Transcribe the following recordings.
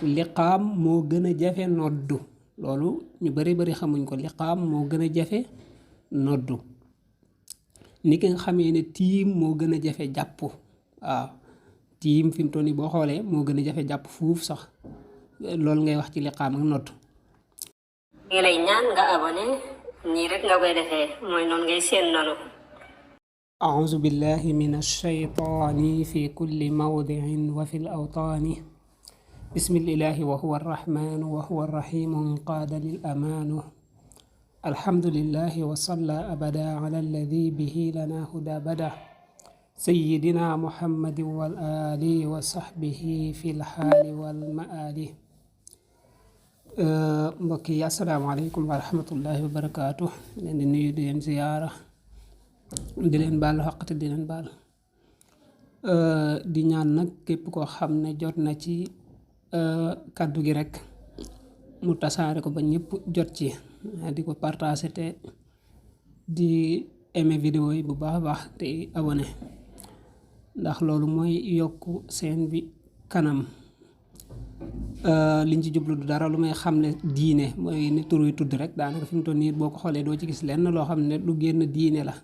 liqaam moo gën a jafe noddu loolu ñu bari xamuñ ko. liqaam moo gën a jafe noddu ni ki nga xamee ne tiim moo gën a jafe jàpp. waaw tiim fi mu toll nii boo xoolee moo gën a jafe jàpp fuuf sax loolu ngay wax ci liqaam ak noddu. ngi lay ñaan nga abonné nii rek nga koy defee mooy noonu ngay seen noonu. أعوذ بالله من الشيطان في كل موضع وفي الأوطان بسم الإله وهو الرحمن وهو الرحيم قاد للأمان الحمد لله وصلى أبدا على الذي به لنا هدى بدا سيدنا محمد والآل وصحبه في الحال والمآل. mbokk yi asalaamaaleykum wa rahmatullahi wa barakaatu. leen di nuyu di leen ziyaara di leen baal xaq te di leen baal di ñaan nag képp koo xam ne jot na ci kàddu gi rek mu tasaare ko ba ñëpp jot ci di ko partagé te di aimé vidéo yi bu baax a baax te abonné ndax loolu mooy yokk seen bi kanam. liñ ci jublu du dara lu may xam ne diine mooy ni tur wi tudd rek daanaka fi mu toll nii boo ko xoolee doo ci gis lenn loo xam ne lu génn diine la.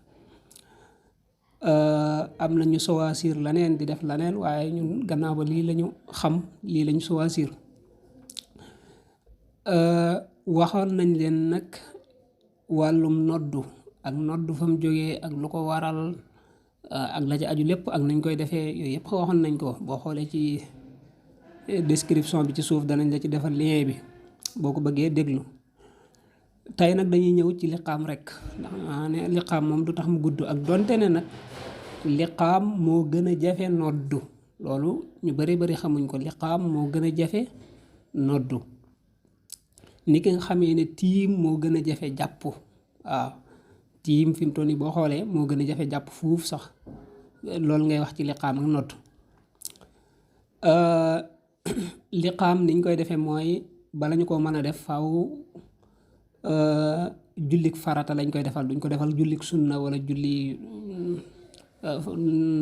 am na ñu choisir leneen di def leneen waaye ñun gannaaw ba lii lañu xam lii lañu choisir. waxoon nañ leen nag wàllum noddu ak noddu fa mu jógee ak lu ko waral ak la ci aju lépp ak nañ koy defee yooyu yëpp waxoon nañ ko. boo xoolee ci description bi ci suuf danañ la ci defal lien bi boo ko bëggee déglu. tey nag dañuy ñëw ci liqaam rek ndax ne liqaam moom du tax mu gudd ak donte ne nag liqaam moo gën a jafe noddu loolu ñu bari xamuñ ko. liqaam moo gën a jafe noddu ni ki nga xamee ne tiim moo gën a jafe jàpp. waaw tiim fi mu toll nii boo xoolee moo gën a jafe jàpp fuuf sax loolu ngay wax ci liqaam ak noddu. liqaam niñ koy defee mooy bala ñu ko mën a def faw jullik farata lañ koy defal. duñ ko defal jullik sunna wala julli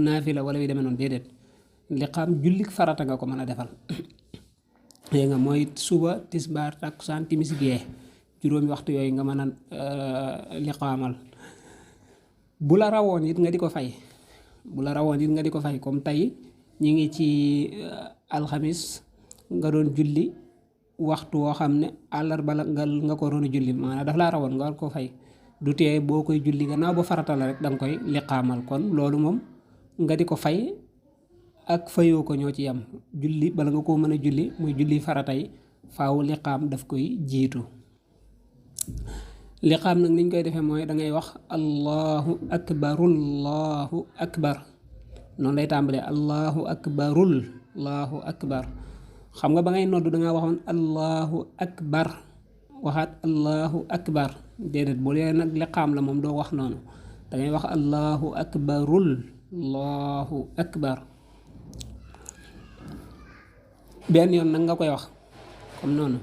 naafila wala yu demee noonu déedéet. liqaam jullik farata nga ko mën a defal. léegi nga mooy suba tisbaar takkusaan timis gee juróomi waxtu yooyu nga mën a liqaamal. bu la rawoon it nga di ko fay. comme tey ñi ngi ci alxamis nga doon julli waxtu woo xam ne àllarba la nga ko doon julli maanaam daf laa rawoon nga war ko fay. du tee boo koy julli gannaaw ba farata la rek danga koy liqaamal. kon loolu moom nga di ko fay ak fayoo ko ñoo ci yam. julli bala nga koo mën a julli muy julli farata yi faaw liqaam daf koy jiitu. liqaam nag niñ koy defee mooy dangay wax allahu akbar noonu lay tàmbalee allahu akbar. xam nga ba ngay noddu dangaa waxoon allahu akbar waxaat allahu akbar déedéet bu lee nag liqaam la moom doo wax noonu dangay wax allahu akbar benn yoon nag nga koy wax comme noonu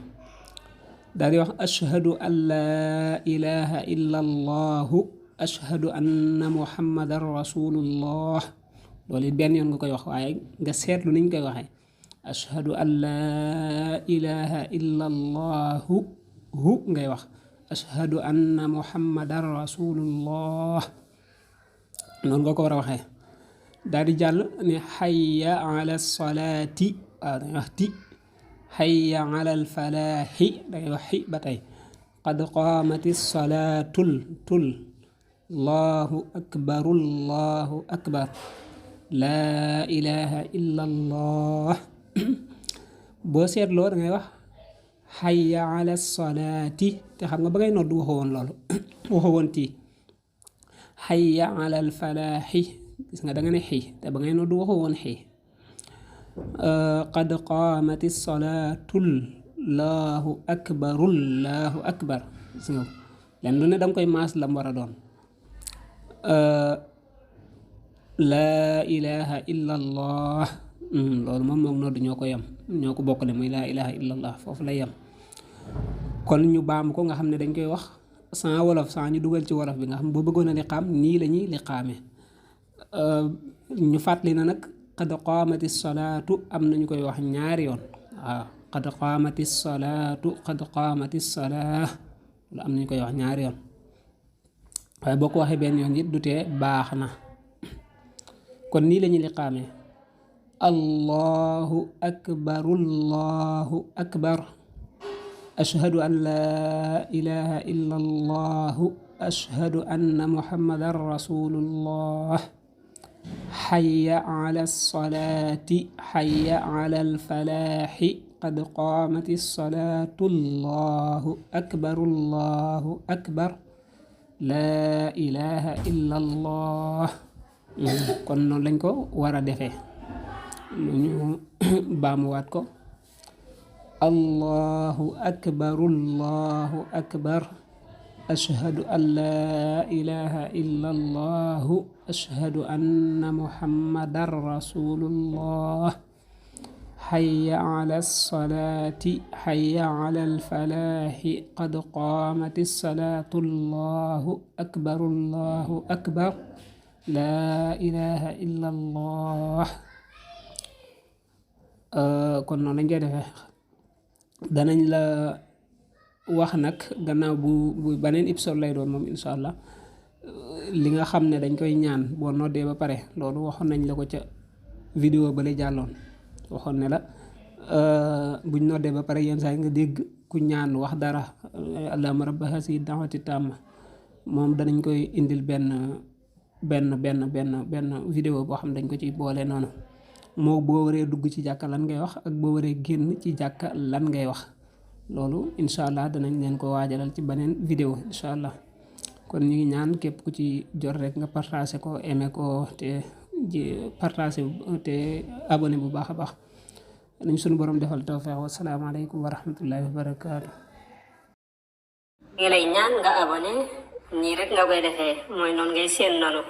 daal di wax ashhadu an laa ilaha illa allahu ashhadu anna muhammadan rasulullah loolu it benn yoon nga koy wax waaye nga seetlu niñ koy waxee ashhadu an laa ilaha illa allahu ngay wax ashhadu anna muhammadan rasulullah noonu nga ko war a waxee. daal di jàll ne xayya ala salaati waaw dangay wax ti. xayya ala alfalaaxi dangay wax xi ba tey. qad qaamati salaatul allahu akbar laa ilaha illa allah. boo seetloo dangay wax xayya ala salaati te xam nga ba ngay noddu waxoo woon loolu waxoo woon tii. xayya ala alfalaaxi gis nga danga ne xii te ba ngay noddu waxoo woon xii. qad qaamati salaatul allahu akbar gis nga len lu ne danga koy maas lam war a doon. laa ilaha illa allah loolu moom noddu ñoo ko yem ñoo ko bokkale muy laa ilaha illa allah foofu lay yem. kon ñu baam ko nga xam ne dañ koy wax sans wolof sans ñu dugal ci wolof bi nga xam boo bëggoon a liqaam nii la ñuy liqaame. ñu fàttali na nag qad qaamati salaatu am nañu koy wax ñaari yoon. waaw qad qaamati salaatu qad qaamati salaa lu am nañu koy wax ñaari yoon waaye boo ko waxee benn yoon it du tee baax na. kon nii lañuy liqaamee allahu akbar ashhadu an laa ilaha illa allahu ashhadu anna muhammadan rasulullah xayya ala salaati xayya ala alfalaaxi qad qaamati salaatu allahu akbar laa ilaha illa allah. kon noonu lañ ko war a defee lu ñu baamuwaat ko allahu akbar ashhadu an laa ilaha illa allahu ashhadu anna muhammadan rasulullah xayya ala salaati xayya ala alfalaaxi qad qaamati salaatu allahu akbar laa ilaha illa allah. kon noonu lañ koy defee danañ la wax nag gannaaw bu beneen épisode lay doon moom insha allah li nga xam ne dañ koy ñaan boo noddee ba pare loolu waxoon nañ la ko ca vidéo ba lay jàlloon waxoon ne la buñ noddee ba pare yenn saa yi nga dégg ku ñaan wax dara allahumma rabba hazihi da'wati tamma moom danañ koy indil benn vidéo boo xam dañ ko ci boole noonu moo boo waree dugg ci jàkka lan ngay wax ak boo waree génn ci jàkka lan ngay wax loolu incha allah danañ leen ko waajalal ci beneen vidéo incha allah. kon ñu ngi ñaan képp ku ci jot rek nga partagé ko aimé ko te partagé te abonné bu baax a baax nañ suñu borom defal tawfeex wa salaamaaleykum wa rahmatullahi wa barakaatu. ngi lay ñaan nga abonné nii rek nga koy defee mooy noonu ngay seen noonu